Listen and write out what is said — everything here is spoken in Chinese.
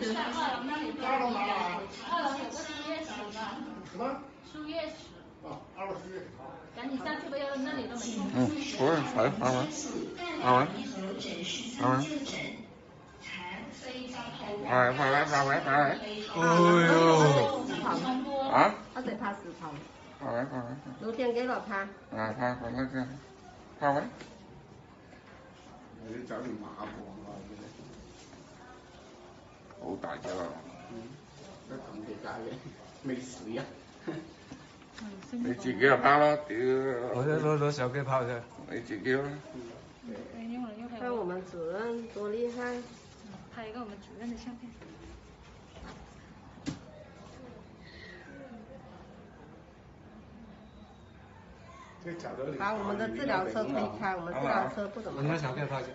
是。哪楼拿了2楼有个输液室吧？什么？输液室。啊，2楼输液室。赶紧上去吧，要那里都没空。不是，好，好玩，好玩，好玩。快！哎呦！啊？他最怕死跑。好玩，好玩。露天给了他。啊，他好那个，好玩。你找你麻烦啊！好大隻啊！都咁地界嘅，未死啊！你自己就拍咯，屌！攞手機拍啫。你自己咯。看我们主任多厉害。拍一个我们主任的相片。把我们的治疗车推开，我们治疗车不怎么。我拿小给他拍去。